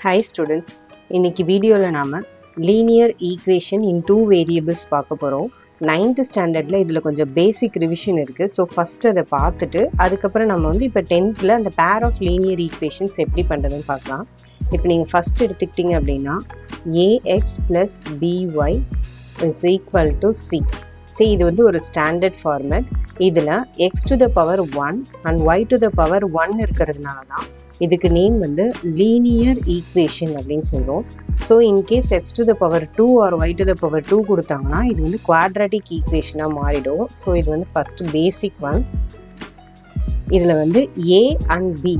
Hi students, இன்னைக்கு வீடியோல நாம linear equation in two variables பார்க்க போறோம். 9th ஸ்டாண்டர்ட்ல இதுல கொஞ்சம் பேசிக் ரிவிஷன் இருக்கு. ஸோ ஃபர்ஸ்ட் அதை பார்த்துட்டு அதுக்கப்புறம் நம்ம வந்து இப்போ 10th அந்த பேர் ஆஃப் லீனியர் ஈக்குவேஷன்ஸ் எப்படி பண்றதுன்னு பார்க்கலாம். இப்போ நீங்க ஃபர்ஸ்ட் எடுத்துக்கிட்டீங்க அப்படின்னா ax plus by is equal to c. சரி, இது வந்து ஒரு ஸ்டாண்டர்ட் ஃபார்மேட். இதுல x to the power 1 and y to the power 1 இருக்கிறதுனால தான் இதுக்கு நேம் வந்து லீனியர் ஈக்குவேஷன் அப்படின்னு சொல்றோம். So in case x to the power 2 or y to the power 2 கொடுத்தாங்கன்னா இது வந்து குவாட்ராட்டிக் ஈக்குவேஷனாக மாறிடும். ஸோ இது வந்து ஃபர்ஸ்ட் பேசிக் ஒன். இதில் வந்து ஏ அண்ட் பி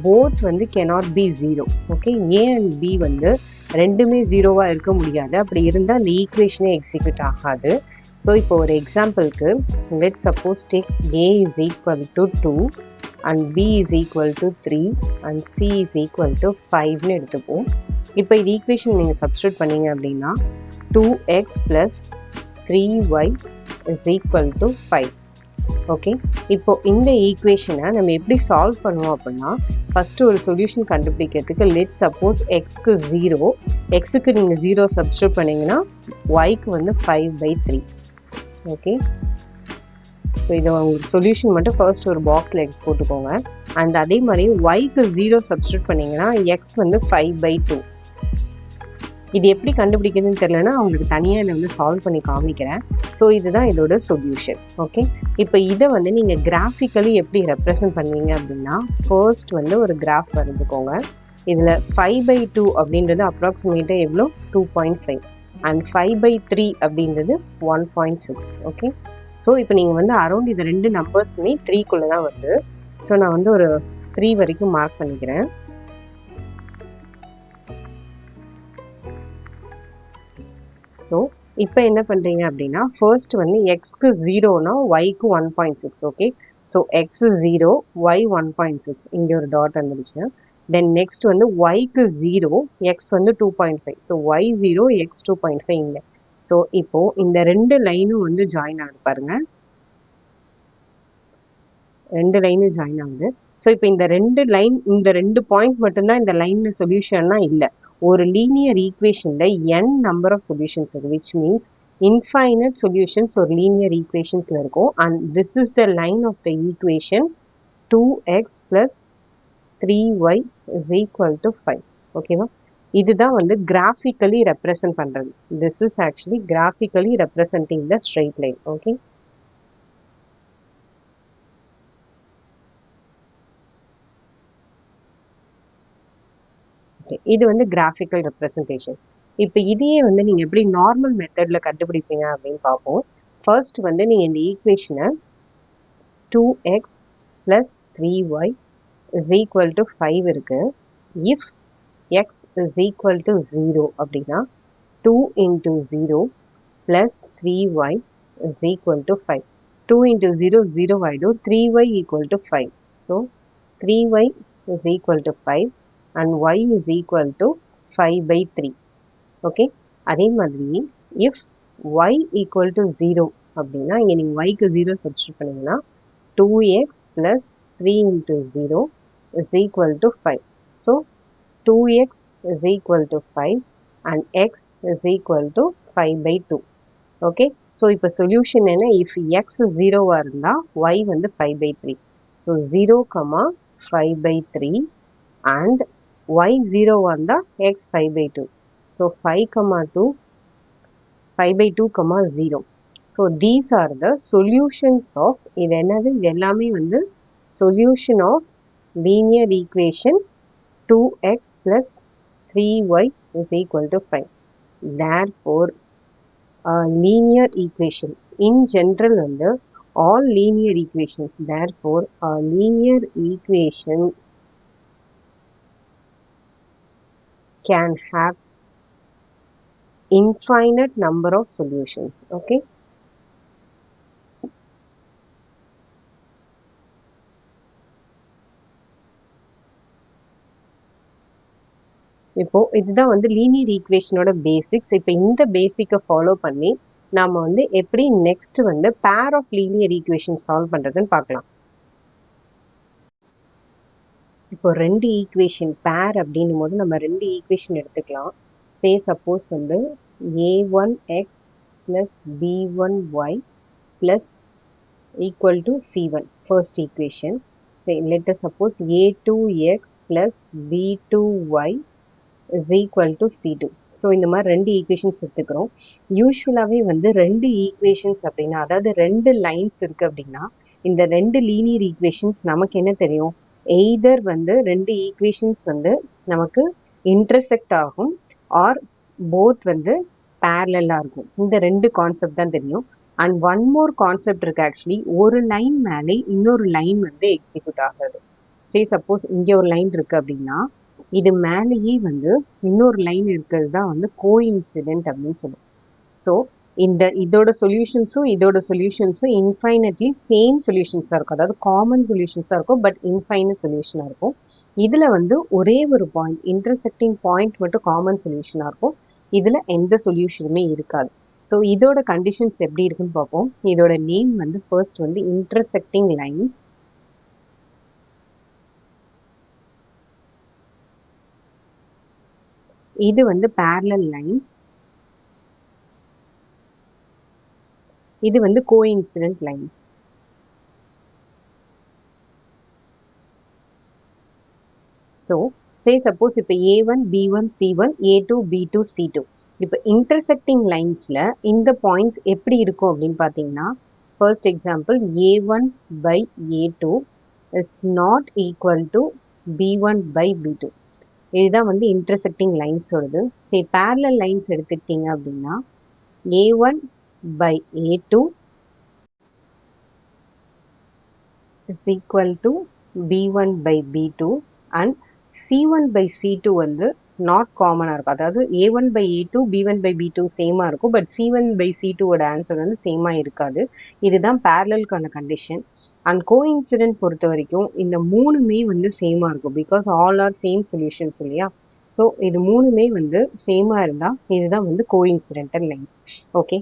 போத் வந்து cannot be 0. Okay, A and B வந்து ரெண்டுமே ஜீரோவாக இருக்க முடியாது. அப்படி இருந்தால் அந்த ஈக்குவேஷனே எக்ஸிக்யூட் ஆகாது. ஸோ இப்போ ஒரு எக்ஸாம்பிளுக்கு let suppose take a is equal to 2 and b is equal to 3 and c is equal to 5 னு எடுத்துப்போம். இப்போ இந்த ஈக்குவேஷன் நீங்கள் சப்ஸ்டிட்யூட் பண்ணீங்க அப்படின்னா 2x plus 3y is equal to 5. Okay, இப்போ இந்த ஈக்குவேஷனை நம்ம எப்படி சால்வ் பண்ணுவோம் அப்படின்னா ஃபர்ஸ்ட் ஒரு சொல்யூஷன் கண்டுபிடிக்கிறதுக்கு லெட் சப்போஸ் எக்ஸ்க்கு 0, எக்ஸுக்கு நீங்கள் 0 சப்ஸ்டிட்யூட் பண்ணீங்கன்னா ஒய்க்கு வந்து 5/3. ஓகே, ஸோ இதை உங்களுக்கு சொல்யூஷன் மட்டும் ஃபர்ஸ்ட் ஒரு பாக்ஸில் எக்ஸ் போட்டுக்கோங்க. அண்ட் அதே மாதிரி ஒய்க்கு 0 சப்ஸ்டிட்யூட் பண்ணிங்கன்னா எக்ஸ் வந்து 5/2. இது எப்படி கண்டுபிடிக்கிறதுன்னு தெரியலன்னா அவங்களுக்கு தனியாக இதை வந்து சால்வ் பண்ணி காமிக்கிறேன். ஸோ இதுதான் இதோட சொல்யூஷன். ஓகே, இப்போ இதை வந்து நீங்கள் கிராஃபிக்கலி எப்படி ரெப்ரசன்ட் பண்ணுவீங்க அப்படின்னா ஃபர்ஸ்ட் வந்து ஒரு கிராஃப் வரைஞ்சிக்கோங்க. இதில் 5/2 அப்படின்றது அப்ராக்சிமேட்டாக எவ்வளோ 2.5 அண்ட் 5/3 அப்படின்றது 1.6. ஓகே, ஸோ இப்போ நீங்கள் வந்து அரௌண்ட் இது ரெண்டு நம்பர்ஸுமே 3க்குள்ளே தான் வருது. ஸோ நான் வந்து ஒரு 3 வரைக்கும் மார்க் பண்ணிக்கிறேன். ஸோ இப்போ என்ன பண்ணுறீங்க அப்படின்னா ஃபர்ஸ்ட் வந்து எக்ஸ்க்கு 0னா ஒய்க்கு 1.6. ஓகே, ஸோ எக்ஸ் 0 ஒய் 1.6 இங்கே ஒரு டாட் வந்துடுச்சு. தென் நெக்ஸ்ட் வந்து ஒய்க்கு 0 எக்ஸ் வந்து 2.5. ஸோ ஒய் 0 எக்ஸ் 2.5 இங்கே. ஸோ இப்போ இந்த ரெண்டு லைனும் வந்து ஜாயின் ஆகுது பாருங்க, ரெண்டு லைனும் ஜாயின் ஆகுது. ஸோ இப்போ இந்த ரெண்டு லைன், இந்த ரெண்டு பாயிண்ட் மட்டும்தான் இந்த லைன் சொல்யூஷன்னா இல்லை. ஒரு லீனியர் ஈக்குவேஷன்ல n நம்பர் ஆஃப் சொல்யூஷன்ஸ் இருக்கு, விச் மீன்ஸ் இன்ஃபைனட் சொல்யூஷன்ஸ் ஒரு லீனியர் ஈக்குவேஷன்ஸ்ல இருக்கும். And this is the line of the equation 2x plus 3y is equal to 5. ஓகேவா, இதுதான் வந்து கிராஃபிக்கலி ரெப்ரசன்ட் பண்றது. This is actually graphically representing the straight line. Okay, இது வந்து கிராஃபிக்கல் ரெப்ரசன்டேஷன். இப்போ இதையே வந்து நீங்க எப்படி நார்மல் மெத்தட்ல கண்டுபிடிப்பீங்க அப்படின்னு பார்ப்போம். ஃபர்ஸ்ட் வந்து நீங்க இந்த ஈக்குவேஷனை 2x plus 3y is equal to 5 இருக்கு. If x is equal to 0 அப்படின்னா 2 into 0 plus 3y is equal to 5. 2 into 0 0 ஆயிடும். 3y equal to 5. So 3y is equal to 5 and y is equal to 5/3. Okay, அதே மாதிரி if y equal to 0 அப்படின்னா இங்கே நீங்கள் yக்கு 0 substitute பண்ணீங்கன்னா 2x plus 3 into 0 is equal to 5. So 2x is equal to 5 and x is equal to 5/2. Okay, so இப்போ solution என்ன, if X 0வா இருந்தால் y வந்து 5/3. ஸோ 0, 5/3 and y 0வா இருந்தால் x 5/2. So 5, 5/2, 0. So these are the solutions of, இது என்னது, இது எல்லாமே வந்து solution of linear equation 2x plus 3y is equal to 5. Therefore linear equation in general வந்து all linear equations, therefore a linear equation can have infinite number of solutions. Okay, இப்போ இதுதான் வந்து linear ஈக்குவேஷனோட basics. இப்போ இந்த பேசிக்கை follow பண்ணி நாம வந்து எப்படி நெக்ஸ்ட் வந்து pair of linear equation solve பண்றதுன்னு பார்க்கலாம். இப்போ ரெண்டு ஈக்குவேஷன் பேர் அப்படின்னும் போது நம்ம ரெண்டு ஈக்குவேஷன் எடுத்துக்கலாம். சே சப்போஸ் வந்து a1x plus b1y plus equal to c1 first equation. Say, let us suppose a2x plus b2y is equal to c2. So இந்த மாதிரி ரெண்டு ஈக்குவேஷன்ஸ் எடுத்துக்கிறோம். யூஸ்வலாகவே வந்து ரெண்டு ஈக்குவேஷன்ஸ் அப்படின்னா, அதாவது ரெண்டு லைன்ஸ் இருக்குது அப்படின்னா, இந்த ரெண்டு லீனியர் ஈக்குவேஷன்ஸ் நமக்கு என்ன தெரியும், எய்தர் வந்து ரெண்டு ஈக்குவேஷன்ஸ் வந்து நமக்கு இன்டர்செக்ட் ஆகும் ஆர் போத் வந்து பேரலா இருக்கும். இந்த ரெண்டு கான்செப்ட் தான் தெரியும். அண்ட் ஒன் மோர் கான்செப்ட் இருக்கு. ஆக்சுவலி ஒரு லைன் மேலே இன்னொரு லைன் வந்து எக்ஸிக்யூட் ஆகுது. சரி, சப்போஸ் இங்கே ஒரு லைன் இருக்கு அப்படின்னா இது மேலேயே வந்து இன்னொரு லைன் இருக்கிறது தான் வந்து கோஇன்சிடென்ட் அப்படின்னு சொல்லுவோம். ஸோ இதோட சொல்யூஷன்ஸும் இன்ஃபைனட்லி சேம் சொல்யூஷன்ஸாக இருக்கும். அதாவது காமன் சொல்யூஷன்ஸாக இருக்கும், பட் இன்ஃபைனட் சொல்யூஷனாக இருக்கும். இதில் வந்து ஒரே ஒரு பாயிண்ட், இன்டர்செக்டிங் பாயிண்ட் மட்டும் காமன் சொல்யூஷனாக இருக்கும். இதில் எந்த சொல்யூஷனுமே இருக்காது. ஸோ இதோட கண்டிஷன்ஸ் எப்படி இருக்குன்னு பார்ப்போம். இதோட நேம் வந்து ஃபர்ஸ்ட் வந்து இன்டர்செக்டிங் லைன்ஸ். இது வந்து parallel lines. இது வந்து coincident lines. So, say suppose இப்போ A1, B1, C1, A2, B2, C2. இப்போ intersecting linesல இந்த points எப்படி இருக்கும் அப்படின்னு பார்த்தீங்கன்னா, first example A1 by A2 is not equal to B1 by B2. இதுதான் வந்து intersecting lines வருது. சரி, parallel lines எடுத்துக்கிட்டீங்க அப்படின்னா A1 by A2 is equal to B1 by B2 and C1 by C2 வந்து not common இருக்கும். அதாவது A1 by A2 B1 by B2 சேமா இருக்கும், பட் C1 by C2 ஓட ஆன்சர் வந்து சேமா இருக்காது. இதுதான் parallelக்கான கண்டிஷன். அண்ட் கோஇன்சிடென்ட் பொறுத்த வரைக்கும் இந்த மூணுமே வந்து சேமா இருக்கும், because all R same solutions இல்லையா. ஸோ இது மூணுமே வந்து சேமா இருந்தால் இதுதான் வந்து கோஇன்சிடென்டல் லைன். ஓகே,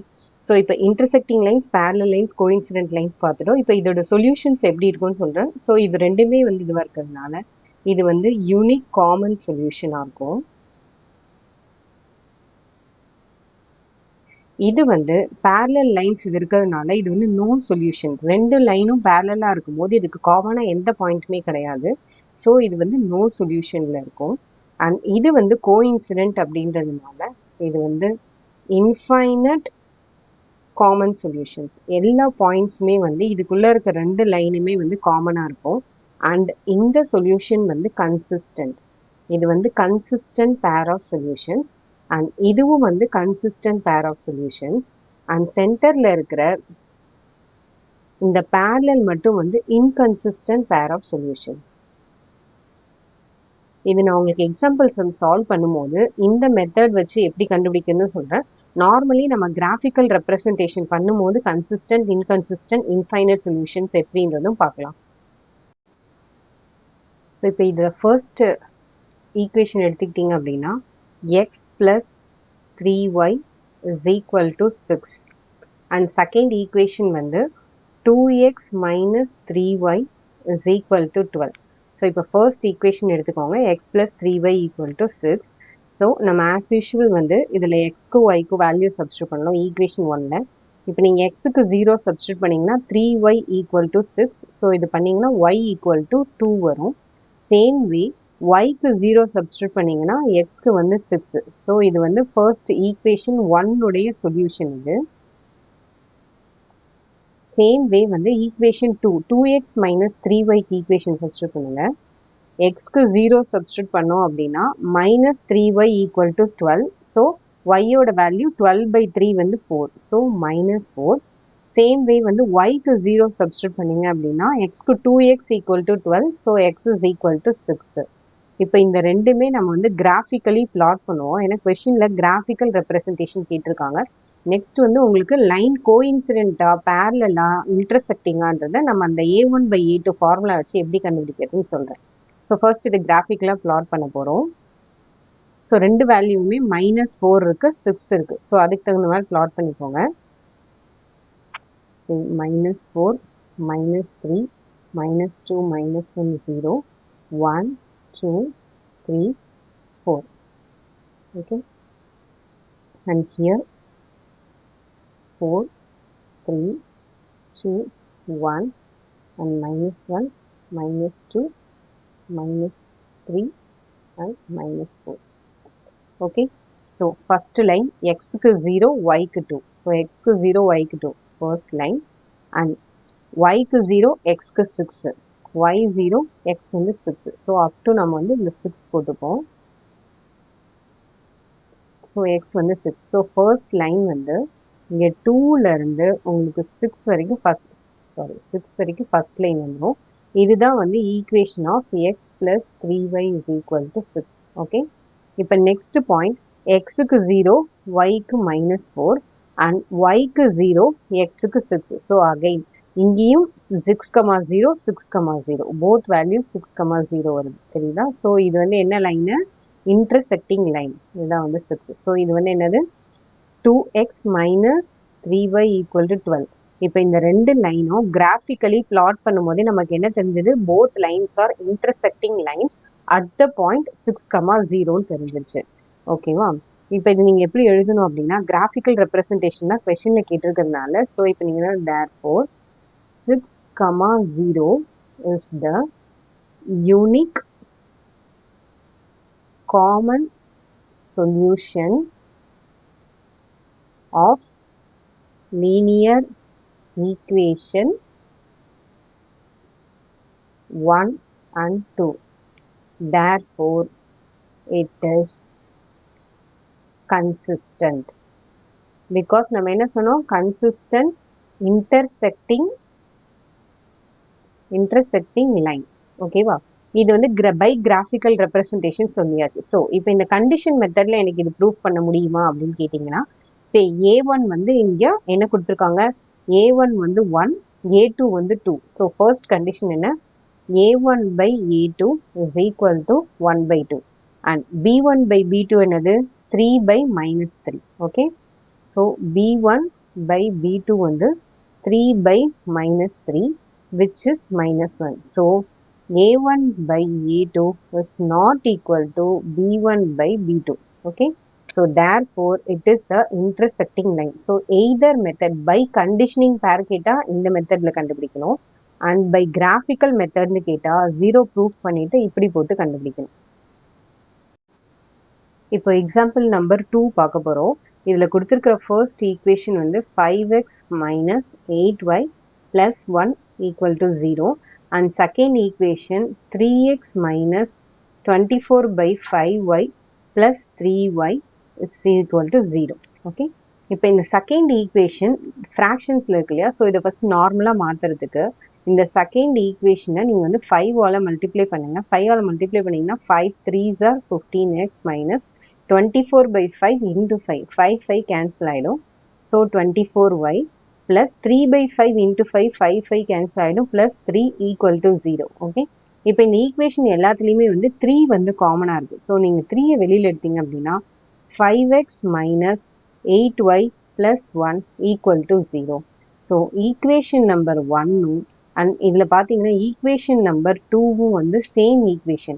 ஸோ இப்போ intersecting lines, parallel lines, coincident lines பார்த்துட்டோம். இப்போ இதோட சொல்யூஷன்ஸ் எப்படி இருக்கும்னு சொல்கிறேன். ஸோ இது ரெண்டுமே வந்து இதுவாக இருக்கிறதுனால இது வந்து யூனிக் காமன் சொல்யூஷனாக இருக்கும். இது வந்து பேரலல் லைன்ஸ் இது இருக்கிறதுனால இது வந்து நோ சொல்யூஷன். ரெண்டு லைனும் பேரலாக இருக்கும்போது இதுக்கு காமனாக எந்த பாயிண்ட்டுமே கிடையாது. ஸோ இது வந்து நோ சொல்யூஷனில் இருக்கும். அண்ட் இது வந்து கோஇன்சிடென்ட் அப்படின்றதுனால இது வந்து இன்ஃபைனட் காமன் சொல்யூஷன்ஸ். எல்லா பாயிண்ட்ஸுமே வந்து இதுக்குள்ளே இருக்க ரெண்டு லைனுமே வந்து காமனாக இருக்கும். அண்ட் இந்த சொல்யூஷன் வந்து கன்சிஸ்டன்ட். இது வந்து consistent pair of solutions. And இதுவும் வந்து consistent pair of solutions. And சென்டரில் இருக்கிற இந்த பேரலல் மட்டும் வந்து இன்கன்சிஸ்டன்ட் பேர் ஆஃப் சொல்யூஷன்ஸ். இது நான் உங்களுக்கு எக்ஸாம்பிள்ஸ் வந்து சால்வ் பண்ணும்போது இந்த மெத்தட் வச்சு எப்படி கண்டுபிடிக்கணும்னு சொல்கிறேன். நார்மலி நம்ம கிராஃபிக்கல் ரெப்ரசன்டேஷன் பண்ணும்போது கன்சிஸ்டன்ட், இன்கன்சிஸ்டன்ட், இன்ஃபைனட் சொல்யூஷன்ஸ் எப்படின்றதும் பார்க்கலாம். இப்போ இதில் ஃபர்ஸ்ட் ஈக்குவேஷன் எடுத்துக்கிட்டிங்க அப்படின்னா X plus 3y is equal to 6. And second equation வந்து 2x minus 3y is equal to 12. So இப்போ ஃபர்ஸ்ட் ஈக்குவேஷன் எடுத்துக்கோங்க, X plus 3y equal to 6. So நம்ம as usual வந்து இதில் எக்ஸ்க்கு ஒய்க்கு வேல்யூ சப்ஸ்டியூட் பண்ணலாம் ஈக்குவேஷன் 1ல. இப்போ நீங்கள் எக்ஸுக்கு 0 சப்ஸ்டியூட் பண்ணிங்கன்னா 3y ஈக்குவல் டு 6. ஸோ இது பண்ணிங்கன்னா y ஈக்குவல் டு 2 வரும். சேம் வே yக்கு 0 சப்ஸ்டியூட் பண்ணிங்கன்னா எக்ஸ்க்கு வந்து 6. ஸோ இது வந்து ஃபர்ஸ்ட் ஈக்குவேஷன் 1உடைய சொல்யூஷன் இது. சேம் வே வந்து ஈக்குவேஷன் 2, 2x மைனஸ் 3yக்கு ஈக்குவேஷன் சப்ஸ்டியூட் பண்ணுங்க. எக்ஸ்க்கு 0 சப்ஸ்டியூட் பண்ணோம் அப்படின்னா minus 3y equal to 12. So ஒய்யோட வேல்யூ 12/3 வந்து 4. So minus 4. சேம் வே வந்து ஒய்க்கு 0 சப்ஸ்டியூட் பண்ணிங்க அப்படின்னா எக்ஸ்க்கு 2x equal to 12. So X is equal to 6. இப்போ இந்த ரெண்டுமே நம்ம வந்து கிராஃபிக்கலி பிளாட் பண்ணுவோம். ஏன்னா கொஸ்டினில் கிராஃபிக்கல் ரெப்ரசன்டேஷன் கேட்டிருக்காங்க. நெக்ஸ்ட் வந்து உங்களுக்கு லைன் கோஇன்சிடென்ட்டா, பேரலா, இன்டர்செக்டிங்கான்றதை நம்ம அந்த A1 by A2 ஃபார்முலா வச்சு எப்படி கண்டுபிடிக்கிறதுன்னு சொல்கிறேன். ஸோ ஃபர்ஸ்ட் இது கிராஃபிக்கலாக பிளாட் பண்ண போகிறோம். ஸோ ரெண்டு வேல்யூவுமே -4 இருக்குது, 6 இருக்குது. ஸோ அதுக்கு தகுந்த மாதிரி பிளாட் பண்ணிக்கோங்க. -4, -3, -2, -1, 0, 1, 2, 3, 4. Okay, and here 4, 3, 2, 1, and -1, -2, -3, and -4. Okay, so first line x க்கு 0, y க்கு 2. So x க்கு 0, y க்கு 2 first line, and y க்கு 0, x க்கு 6, y 0, x வந்து 6. So up to நம்ம வந்து இந்த 6 போட்டுப்போம். So x வந்து 6. So first line வந்து இங்க 2ல இருந்து உங்களுக்கு 6 வரைக்கும் first line வந்துரும். இதுதான் வந்து equation of x plus 3y is equal to 6. Okay, இப்போ next point, x க்கு 0, y க்கு -4, and y க்கு 0, x க்கு 6. So again இங்கேயும் 6,0, 6,0, both values 6,0 வருது. சரிங்களா? So இது வந்து என்ன லைன்? intersecting line. இதுதான் வந்து 6. So இது வந்து என்னது? 2x minus 3y equal to 12. இப்போ இந்த ரெண்டு லைனும் கிராஃபிக்கலி பிளாட் பண்ணும்போது நமக்கு என்ன தெரிஞ்சது? both lines are intersecting lines at the point 6,0 தெரிஞ்சிருச்சு. ஓகேவா? இப்போ இது நீங்க எப்படி எழுதணும் அப்படின்னா கிராஃபிக்கல் ரெப்ரசன்டேஷன் தான் கொஸ்டின்ல கேட்டிருக்கிறதுனால, ஸோ இப்போ நீங்க therefore 6,0 is the unique common solution of linear equation 1 and 2. Therefore, it is consistent. Because நம்ம என்ன சொன்னோம்? consistent intersecting line. ஓகேவா? இது வந்து by graphical representation சொல்லியாச்சு. ஸோ இப்போ இந்த கண்டிஷன் மெத்தட்ல எனக்கு இது ப்ரூவ் பண்ண முடியுமா அப்படின்னு கேட்டிங்கன்னா, சே a1 வந்து இங்க என்ன கொடுத்துருக்காங்க? a1 வந்து 1, a2 வந்து 2. ஸோ ஃபர்ஸ்ட் கண்டிஷன் என்ன? a1 by a2 is equal to 1 by 2. And b1 by b2 என்னது? 3 by -3. Okay, so b1 by b2 வந்து 3 by -3, which is -1. So a1 by a2 is not equal to b1 by b2. Okay, so therefore it is the intersecting line. So either method, by conditioning pair கேட்டா இந்த மெத்தட்ல கண்டுபிடிக்கணும், and by graphical method னு கேட்டா 0 proof பண்ணிட்டு இப்படி போட்டு கண்டுபிடிக்கணும். இப்போ எக்ஸாம்பிள் நம்பர் 2 பார்க்க போறோம். இதுல கொடுத்திருக்கிற first equation வந்து 5x minus 8y plus 1 equal to 0, and second equation 3x minus 24 by 5y plus 3y is equal to 0. Okay, இப்போ இந்த செகண்ட் ஈக்குவேஷன் ஃப்ராக்ஷன்ஸ்ல இருக்கு இல்லையா? ஸோ இதை ஃபர்ஸ்ட் நார்மலாக மாற்றுறதுக்கு இந்த செகண்ட் ஈக்குவேஷனை நீங்கள் வந்து 5ஆல் மல்டிப்ளை பண்ணுங்க. 5ஆல் மல்டிப்ளை பண்ணிங்கன்னா 5 3s are 15x minus 24 by 5 into 5. 5 cancel ஆகிடும். So 24y plus 3 by 5 into 5, 5 cancel ஆகிடும், plus 3 equal to 0. ஓகே, இப்போ இந்த ஈக்குவேஷன் எல்லாத்துலேயுமே வந்து 3 வந்து காமனாக இருக்குது. ஸோ நீங்கள் 3யை வெளியில் எடுத்தீங்க அப்படின்னா 5x minus 8y plus 1 equal to 0. So equation number 1 and இதில் பார்த்தீங்கன்னா equation number 2 வந்து same equation.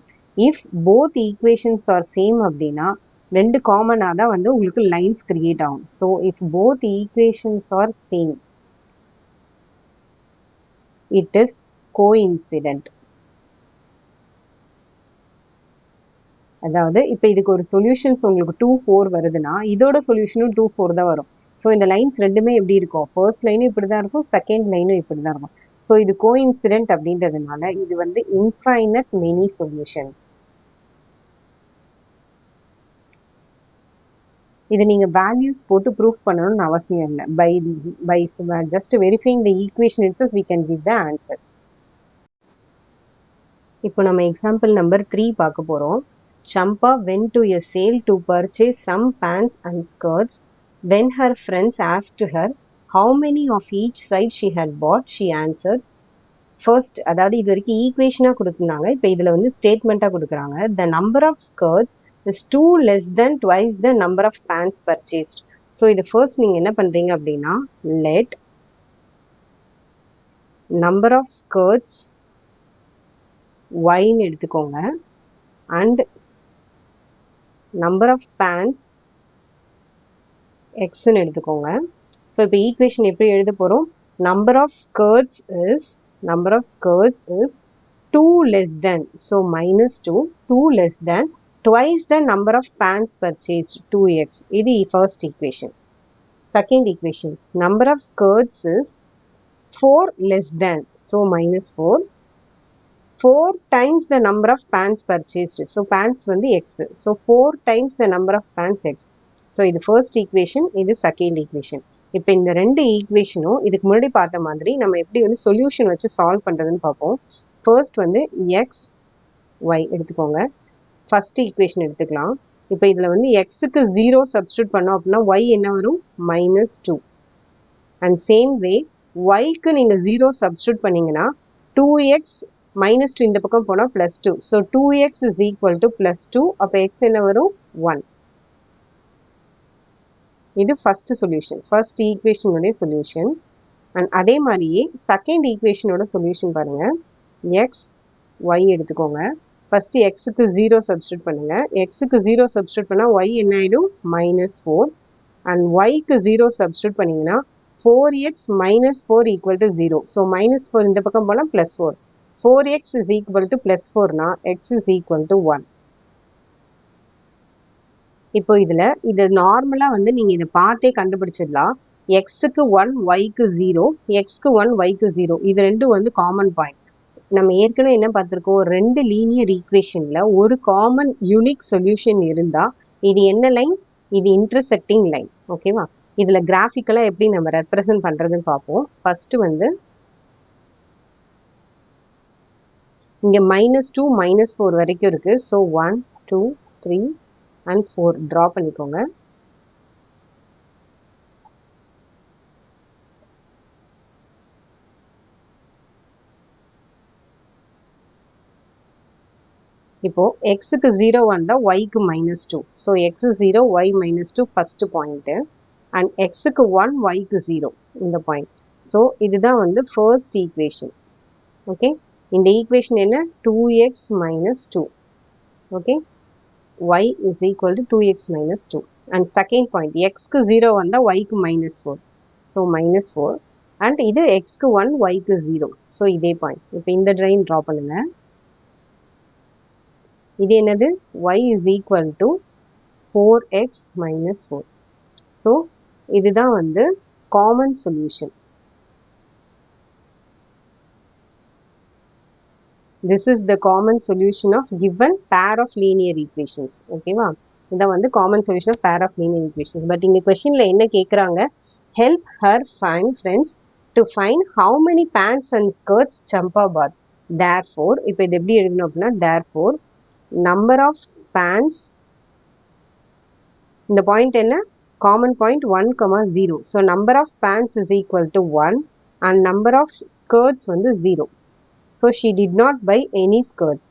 If both equations are same அப்படின்னா ரெண்டு காமனாக தான் வந்து உங்களுக்கு lines create ஆகும். So if both equations are same, it is coincident. அதாவது இப்போ இதுக்கு ஒரு சொல்யூஷன்ஸ் உங்களுக்கு 2 4 வருதுன்னா இதோட சொல்யூஷனும் 2 4 தான் வரும். ஸோ இந்த லைன்ஸ் ரெண்டுமே எப்படி இருக்கும்? ஃபர்ஸ்ட் லைனும் இப்படி தான் இருக்கும், செகண்ட் லைனும் இப்படி தான் இருக்கும். ஸோ இது கோஇன்சிடென்ட் அப்படின்றதுனால இது வந்து இன்ஃபைனட் மெனி சொல்யூஷன்ஸ். இது நீங்க வேல்யூஸ் போட்டு ப்ரூஃப் பண்ணணும்னு அவசியம் இல்லை. By just verifying the equation itself we can give the answer. இப்போ நம்ம எக்ஸாம்பிள் நம்பர் 3 பார்க்க போறோம். Champa went to a sale to purchase some pants and skirts. When her friends asked her how many of each side she had bought, she answered, first, அதாவது இது வரைக்கும் ஈக்குவேஷனாக கொடுத்துருந்தாங்க, இப்போ இதில் வந்து ஸ்டேட்மெண்ட்டாக கொடுக்குறாங்க. The number of skirts is 2 less than twice the number of pants purchased. So இது first நீங்கள் என்ன பண்ணுறீங்க அப்படின்னா let number of skirts yன்னு எடுத்துக்கோங்க and number of pants xன்னு எடுத்துக்கோங்க. ஸோ இப்போ ஈக்குவேஷன் எப்படி எழுத போகிறோம்? number of skirts is 2 less than, so minus 2 less than twice the number of pants purchased 2x. இது first equation. Second equation, number of skirts is 4 less than, so minus 4 times the number of pants purchased, so pants வந்து x, so 4 times the number of pants x. so இது first equation, இது second equation. இப்போ இந்த ரெண்டு ஈக்குவேஷனும் இதுக்கு முன்னாடி பார்த்த மாதிரி நம்ம எப்படி வந்து சொல்யூஷன் வச்சு சால்வ் பண்ணுறதுன்னு பார்ப்போம். ஃபர்ஸ்ட் வந்து எக்ஸ் ஒய் எடுத்துக்கோங்க. ஃபர்ஸ்ட் ஈக்குவேஷன் எடுத்துக்கலாம். இப்போ இதில் வந்து எக்ஸுக்கு 0 சப்ஸ்டியூட் பண்ணோம் அப்படின்னா ஒய் என்ன வரும்? -2. அண்ட் சேம் வே ஒய்க்கு நீங்கள் 0 சப்ஸ்டியூட் பண்ணிங்கன்னா 2x -2 இந்த பக்கம் போனால் +2. So 2x is equal to +2. அப்போ எக்ஸ் என்ன வரும்? 1. இது ஃபர்ஸ்ட் சொல்யூஷன், ஃபர்ஸ்ட் ஈக்குவேஷனுடைய சொல்யூஷன். அண்ட் அதே மாதிரியே செகண்ட் ஈக்குவேஷனோட சொல்யூஷன் பாருங்க. எக்ஸ் ஒய் எடுத்துக்கோங்க. ஃபர்ஸ்ட் எக்ஸுக்கு 0 சப்ஸ்டியூட் பண்ணுங்க. எக்ஸுக்கு 0 சப்ஸ்டியூட் பண்ணால் ஒய் என்ன ஆகிடும்? -4. அண்ட் ஒய்க்கு 0 சப்ஸ்டியூட் பண்ணிங்கன்னா 4x - 4 = 0. ஸோ -4 இந்த பக்கம் போனால் +4. 4x is equal to +4னா x is equal to 1. இப்போ இது நார்மலா வந்து நீங்க இதை பார்த்தே கண்டுபிடிச்சிடலாம். எக்ஸுக்கு 1 ஒய்க்கு 0, எக்ஸ்க்கு 1 ஒய்க்கு 0. இது ரெண்டும் வந்து காமன் பாயிண்ட். நம்ம ஏற்கனவே என்ன பார்த்துருக்கோம்? ரெண்டு லீனியர் ஈக்குவேஷன்ல ஒரு காமன் யூனிக் சொல்யூஷன் இருந்தா இது என்ன லைன்? இது இன்டர்செக்டிங் லைன். ஓகேவா? இதுல கிராஃபிக்கலா எப்படி நம்ம ரெப்ரசன்ட் பண்றதுன்னு பார்ப்போம். ஃபர்ஸ்ட் வந்து இங்க -2 -4 வரைக்கும் இருக்கு. ஸோ 1 2 3 and 4 ட்ரா பண்ணிக்கோங்க. இப்போ எக்ஸுக்கு 0 வந்தா ஒய்க்கு -2. So x 0 y -2 first point. And எக்ஸுக்கு 1 ஒய்க்கு 0 இந்த பாயிண்ட். ஸோ இதுதான் வந்து ஃபர்ஸ்ட் ஈக்குவேஷன். ஓகே, இந்த ஈக்குவேஷன் என்ன? 2x - 2. Okay, y is equal to 2x - 2. and second point, x க்கு 0 வந்தா y க்கு -4. so -4. and இது x க்கு 1 y க்கு 0. so இதே பாயிண்ட். இப்போ இந்த லைன் டிரா பண்ணுங்க. இது என்னது? y is equal to 4x - 4. so இதுதான் வந்து common solution. This is the common solution of given pair of linear equations. ஓகேவா? இதான் வந்து common solution of pair of linear equations. But இந்த கொஸ்டின்ல என்ன கேட்குறாங்க? Help her find friends to find how many pants and skirts Champa bought. Therefore, இப்போ இது எப்படி எழுதணும் அப்படின்னா, therefore number of pants, இந்த பாயிண்ட் என்ன? Common point 1, 0. So number of pants is equal to 1 and number of skirts வந்து 0. So she did not buy any skirts.